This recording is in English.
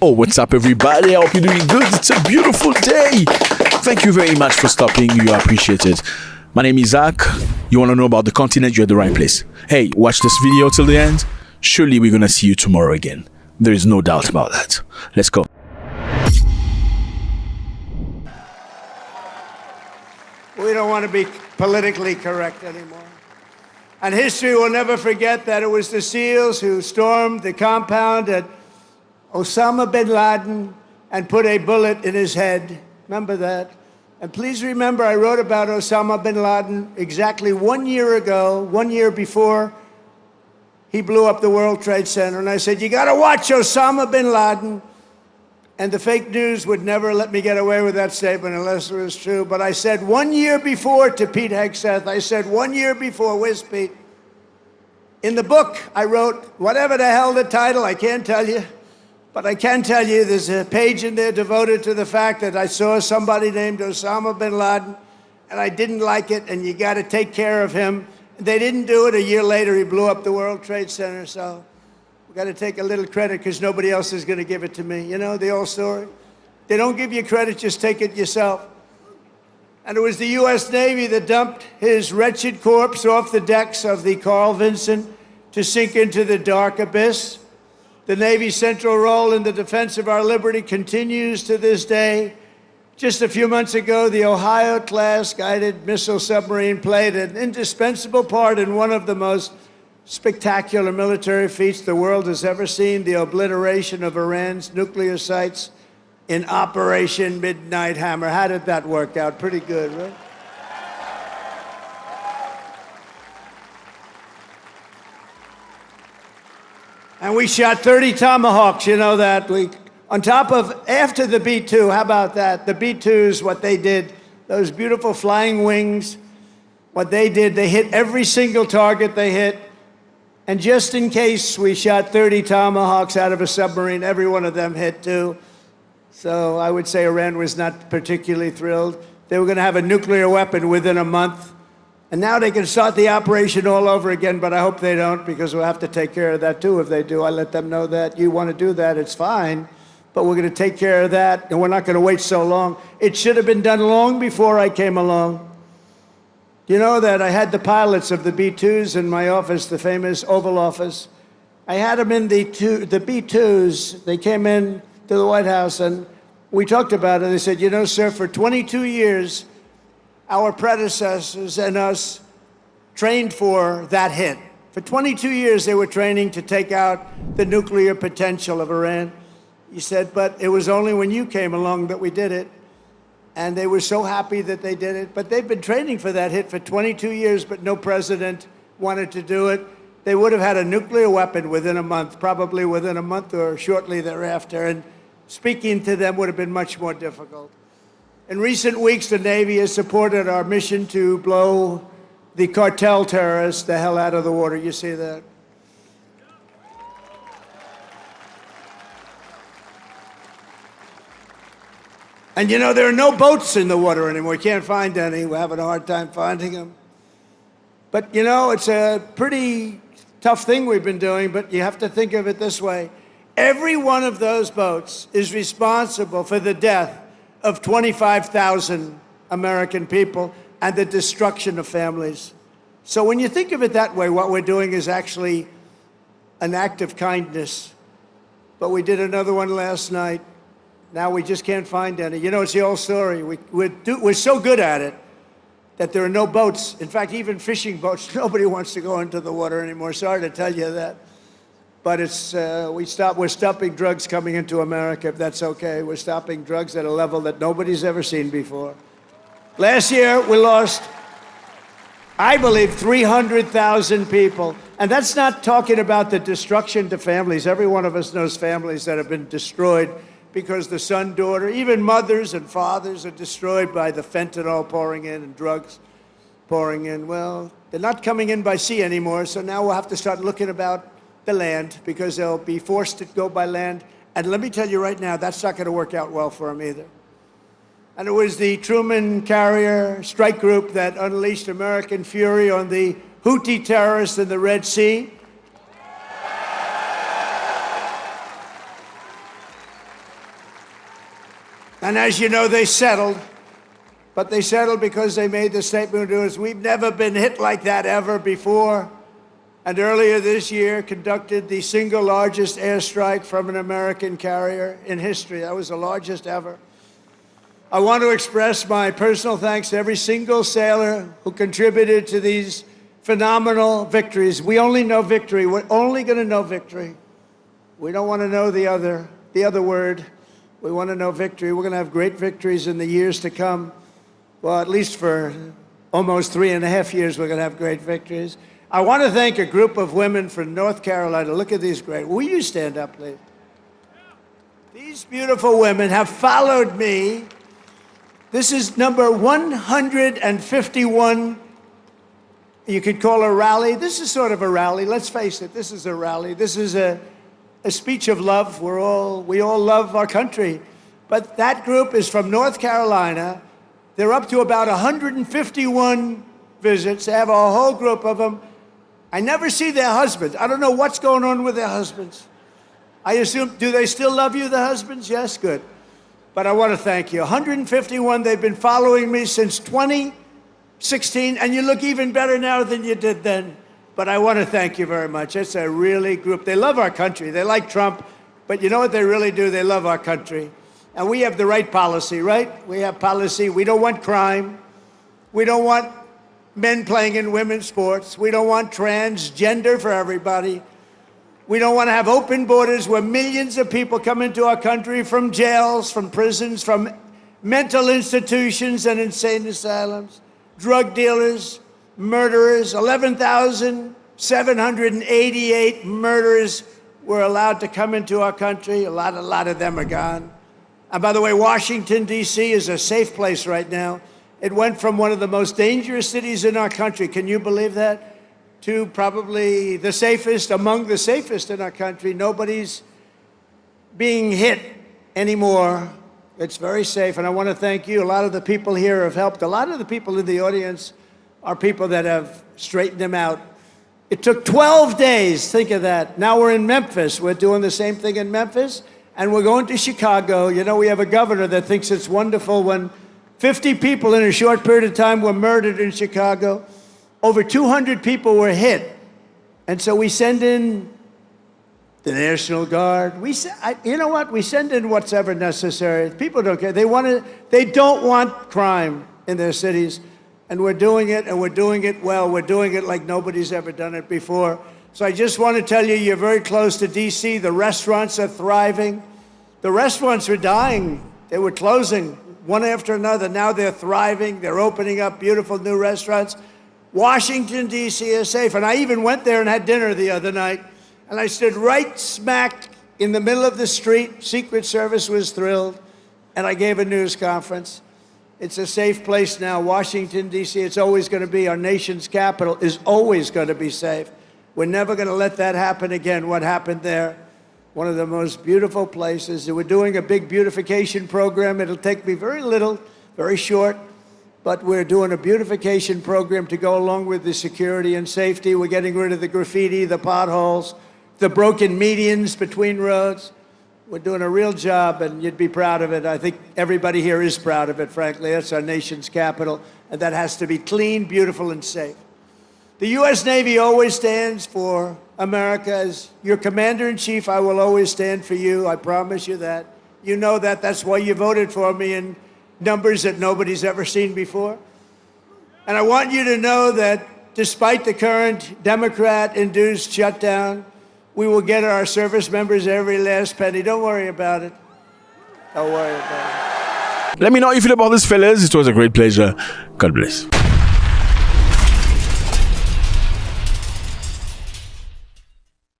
Oh, what's up, everybody? I hope you're doing good. It's a beautiful day. Thank you very much for stopping. You are appreciated. My name is Zack. You want to know about the continent? You're at the right place. Hey, watch this video till the end. Surely we're going to see you tomorrow again. There is no doubt about that. Let's go. We don't want to be politically correct anymore. And history will never forget that it was the SEALs who stormed the compound at Osama bin Laden and put a bullet in his head. Remember that? And please remember, I wrote about Osama bin Laden exactly 1 year ago, 1 year before he blew up the World Trade Center. And I said, you got to watch Osama bin Laden. And the fake news would never let me get away with that statement unless it was true. But I said 1 year before to Pete Hegseth, I said 1 year before, where's Pete? In the book, I wrote, whatever the hell the title, I can't tell you. But I can tell you there's a page in there devoted to the fact that I saw somebody named Osama bin Laden, and I didn't like it, and you got to take care of him. They didn't do it. A year later, he blew up the World Trade Center, so we got to take a little credit because nobody else is going to give it to me. You know the old story? They don't give you credit, just take it yourself. And it was the U.S. Navy that dumped his wretched corpse off the decks of the Carl Vinson to sink into the dark abyss. The Navy's central role in the defense of our liberty continues to this day. Just a few months ago, the Ohio-class guided missile submarine played an indispensable part in one of the most spectacular military feats the world has ever seen, the obliteration of Iran's nuclear sites in Operation Midnight Hammer. How did that work out? Pretty good, right? And we shot 30 Tomahawks, you know that. On top of, after the B-2, how about that? The B-2s, what they did, those beautiful flying wings, what they did, they hit every single target they hit. And just in case we shot 30 Tomahawks out of a submarine, every one of them hit too. So I would say Iran was not particularly thrilled. They were going to have a nuclear weapon within a month. And now they can start the operation all over again, but I hope they don't, because we'll have to take care of that too if they do. I let them know that you want to do that, it's fine, but we're going to take care of that, and we're not going to wait so long. It should have been done long before I came along. You know that I had the pilots of the B-2s in my office, the famous Oval Office. I had them in the B-2s. They came in to the White House, and we talked about it. They said, you know, sir, for 22 years, our predecessors and us trained for that hit. For 22 years, they were training to take out the nuclear potential of Iran. He said, but it was only when you came along that we did it. And they were so happy that they did it. But they've been training for that hit for 22 years, but no president wanted to do it. They would have had a nuclear weapon within a month, probably within a month or shortly thereafter. And speaking to them would have been much more difficult. In recent weeks, the Navy has supported our mission to blow the cartel terrorists the hell out of the water. You see that? And you know, there are no boats in the water anymore. You can't find any. We're having a hard time finding them. But you know, it's a pretty tough thing we've been doing, but you have to think of it this way. Every one of those boats is responsible for the death of 25,000 American people and the destruction of families. So when you think of it that way, what we're doing is actually an act of kindness. But we did another one last night. Now we just can't find any. You know, it's the old story. We're so good at it that there are no boats. In fact, even fishing boats, nobody wants to go into the water anymore. Sorry to tell you that. But it's, we're stopping drugs coming into America, if that's okay. We're stopping drugs at a level that nobody's ever seen before. Last year, we lost, I believe, 300,000 people. And that's not talking about the destruction to families. Every one of us knows families that have been destroyed because the son, daughter, even mothers and fathers are destroyed by the fentanyl pouring in and drugs pouring in. Well, they're not coming in by sea anymore, so now we'll have to start looking about the land, because they'll be forced to go by land. And let me tell you right now, that's not going to work out well for them either. And it was the Truman carrier strike group that unleashed American fury on the Houthi terrorists in the Red Sea. And as you know, they settled. But they settled because they made the statement to us, we've never been hit like that ever before. And earlier this year, conducted the single largest airstrike from an American carrier in history. That was the largest ever. I want to express my personal thanks to every single sailor who contributed to these phenomenal victories. We only know victory. We're only going to know victory. We don't want to know the other word. We want to know victory. We're going to have great victories in the years to come. Well, at least for almost 3.5 years, we're going to have great victories. I want to thank a group of women from North Carolina. Look at these great. Will you stand up, please? These beautiful women have followed me. This is number 151. You could call a rally. This is sort of a rally. Let's face it, this is a rally. This is a speech of love. We all love our country. But that group is from North Carolina. They're up to about 151 visits. They have a whole group of them. I never see their husbands. I don't know what's going on with their husbands. I assume, do they still love you, the husbands? Yes, good. But I want to thank you. 151, they've been following me since 2016, and you look even better now than you did then. But I want to thank you very much. It's a really group. They love our country. They like Trump, but you know what they really do? They love our country. And we have the right policy, right? We have policy. We don't want crime. We don't want men playing in women's sports. We don't want transgender for everybody. We don't want to have open borders where millions of people come into our country from jails, from prisons, from mental institutions and insane asylums, drug dealers, murderers. 11,788 murderers were allowed to come into our country. A lot of them are gone. And by the way, Washington, D.C. is a safe place right now. It went from one of the most dangerous cities in our country, can you believe that, to probably the safest, among the safest in our country. Nobody's being hit anymore. It's very safe, and I want to thank you. A lot of the people here have helped. A lot of the people in the audience are people that have straightened them out. It took 12 days, think of that. Now we're in Memphis. We're doing the same thing in Memphis. And we're going to Chicago. You know, we have a governor that thinks it's wonderful when 50 people in a short period of time were murdered in Chicago. Over 200 people were hit. And so we send in the National Guard. You know what? We send in what's ever necessary. People don't care. They don't want crime in their cities. And we're doing it, and we're doing it well. We're doing it like nobody's ever done it before. So I just want to tell you, you're very close to D.C. The restaurants are thriving. The restaurants were dying. They were closing one after another. Now they're thriving. They're opening up beautiful new restaurants. Washington, D.C. is safe. And I even went there and had dinner the other night. And I stood right smack in the middle of the street. Secret Service was thrilled. And I gave a news conference. It's a safe place now. Washington, D.C., it's always going to be. Our nation's capital is always going to be safe. We're never going to let that happen again, what happened there. One of the most beautiful places. We're doing a big beautification program. It'll take me very little, very short, but we're doing a beautification program to go along with the security and safety. We're getting rid of the graffiti, the potholes, the broken medians between roads. We're doing a real job, and you'd be proud of it. I think everybody here is proud of it, frankly. That's our nation's capital, and that has to be clean, beautiful, and safe. The U.S. Navy always stands for America. As your commander-in-chief, I will always stand for you. I promise you that. You know that. That's why you voted for me in numbers that nobody's ever seen before. And I want you to know that despite the current Democrat-induced shutdown, we will get our service members every last penny. Don't worry about it. Don't worry about it. Let me know how you feel about this, fellas. It was a great pleasure. God bless.